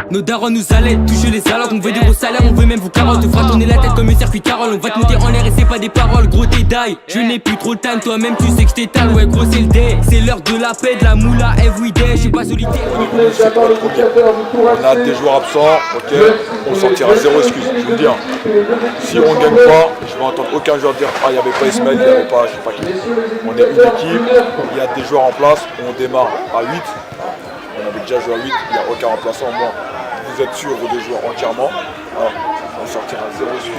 Nos darons nous allait toucher les salades, on veut des gros salaires, on veut même vous carottes. On fera tourner la tête comme un circuit Carole. On va te monter en l'air et c'est pas des paroles, gros t'es die. Je n'ai plus trop le time, toi-même tu sais que j't'étale. Ouais gros c'est le day, c'est l'heure de la paix, de la moula everyday. Je suis pas solitaire. On a des joueurs absents, ok. On sortira zéro excuse, je vous le dis. Si on gagne pas, je vais entendre aucun joueur dire ah il n'y avait pas Ismaël, il n'y avait pas je sais pas qui. On est une équipe, il y a des joueurs en place, on démarre à 8. On avait déjà joué à 8, il n'y a aucun remplaçant. Moi, vous êtes sûr, vous devez jouer entièrement. Alors, on sortira zéro excuse,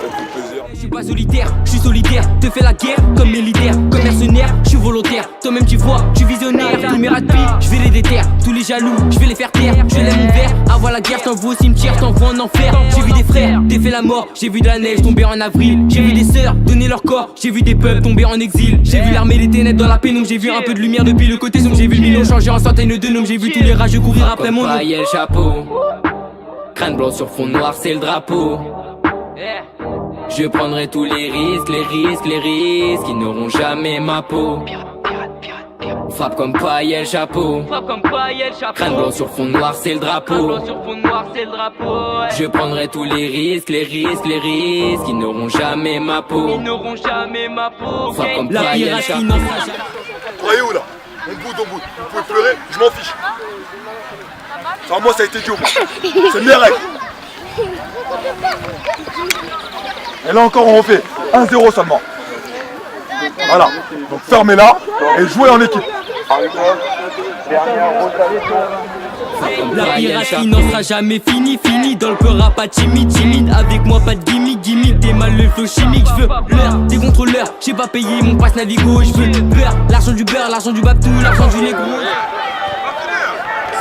faites-vous plaisir. Je suis pas solitaire, je suis solidaire. Te fais la guerre comme militaire, comme mercenaire, je suis volontaire. Toi-même tu vois, tu visionnaire. Tous mes rapides, je vais les déterre. Tous les jaloux, je vais les faire taire. Je lève mon verre, avant la guerre, t'envoie au cimetière, t'envoie en enfer. J'ai vu des frères, t'es fait la mort. J'ai vu de la neige tomber en avril. J'ai vu des sœurs donner leur corps. J'ai vu des peuples tomber en exil. J'ai vu l'armée les ténèbres dans la pénombre. J'ai vu un peu de lumière depuis le côté sombre. J'ai vu le million changer en centaines de noms. J'ai vu tous les rageux courir après mon nom. Le chapeau, crâne blanc sur fond noir, c'est le drapeau. Je prendrai tous les risques, qui n'auront jamais ma peau. Frappe comme paille le chapeau, crâne blanc sur fond noir, c'est le drapeau. Je prendrai tous les risques, qui n'auront jamais ma peau. Frappe comme paille le chapeau. Croyez où là? On boude, vous pouvez pleurer, je m'en fiche. Enfin, moi ça a été dur, c'est mes règles. Et là encore on refait 1-0 seulement. Voilà, donc fermez-la et jouez en équipe. La hiérarchie n'en sera jamais fini dans le peur pas timide. Avec moi pas de gimmick, t'es mal le flow chimique. Je veux l'heure, des contrôleurs, j'ai pas payé mon passe Navigo. Je veux le beurre, l'argent du babtou, l'argent du négro.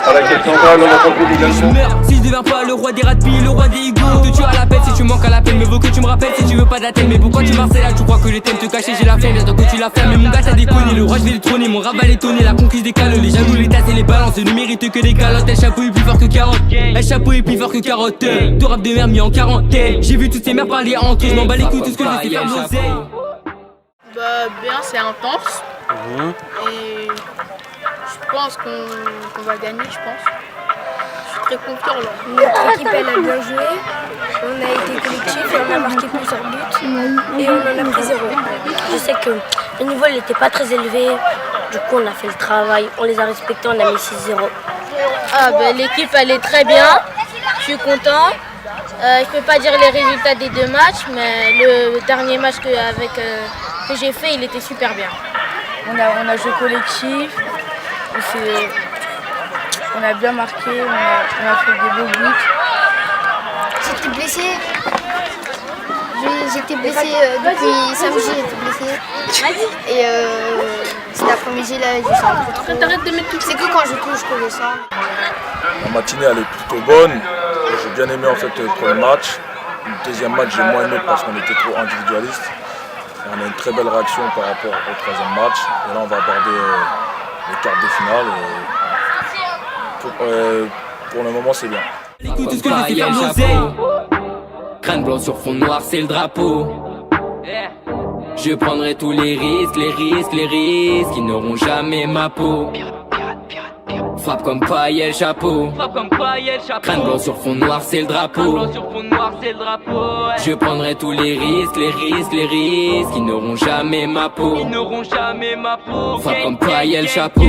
À la quête centrale, on entend plus Je meurs si je deviens pas le roi des rapides, le roi des égos. Te tuer à la peine si tu manques à la peine. Mais vaut que tu me rappelles si tu veux pas d'attelle. Mais pourquoi tu marches là? Tu crois que les thèmes te cachaient? J'ai la flemme, bientôt que tu la fermes. Mais mon gars t'as déconné, le roi je vais le trôner. Mon rap va l'étonner, la conquise des calots. Les jaloux, les tasses et les balances ne méritent que des calottes. El chapeau est plus fort que 40. El chapeau est plus fort que 40. Ton rap de merde mis en quarantaine. J'ai vu toutes ces mères parler entre eux. Je m'en bats les couilles, tout ce que je fais faire l'oseille. Bah bien, c'est intense. Et je pense qu'on va gagner, je pense. Je suis très confiant là. Notre équipe elle a bien joué, on a été collectif et on a marqué plusieurs buts et on en a pris 0. Je sais que le niveau il n'était pas très élevé, du coup on a fait le travail, on les a respectés, on a mis 6-0. Ah bah l'équipe elle est très bien, je suis content. Je peux pas dire les résultats des deux matchs, mais le dernier match que j'ai fait il était super bien. On a joué collectif. On a bien marqué, on a fait des beaux buts. J'étais blessée. J'étais blessée depuis samedi, j'étais blessée. Et cet après-midi là, j'ai fait un peu trop. C'est que quand je touche que je sens. La matinée elle est plutôt bonne. J'ai bien aimé en fait le premier match. Le deuxième match j'ai moins aimé parce qu'on était trop individualiste. Et on a une très belle réaction par rapport au troisième match. Et là on va aborder les quarts de finale. Pour le moment c'est bien. Écoute tout ce que je fais faire l'oseille. Crâne blanc sur fond noir, c'est le drapeau. Je prendrai tous les risques, qui n'auront jamais ma peau. Frappe comme paille le chapeau, crâne blanc sur fond noir, c'est le drapeau. Je prendrai tous les risques, qui n'auront jamais ma peau. Frappe comme paille le chapeau.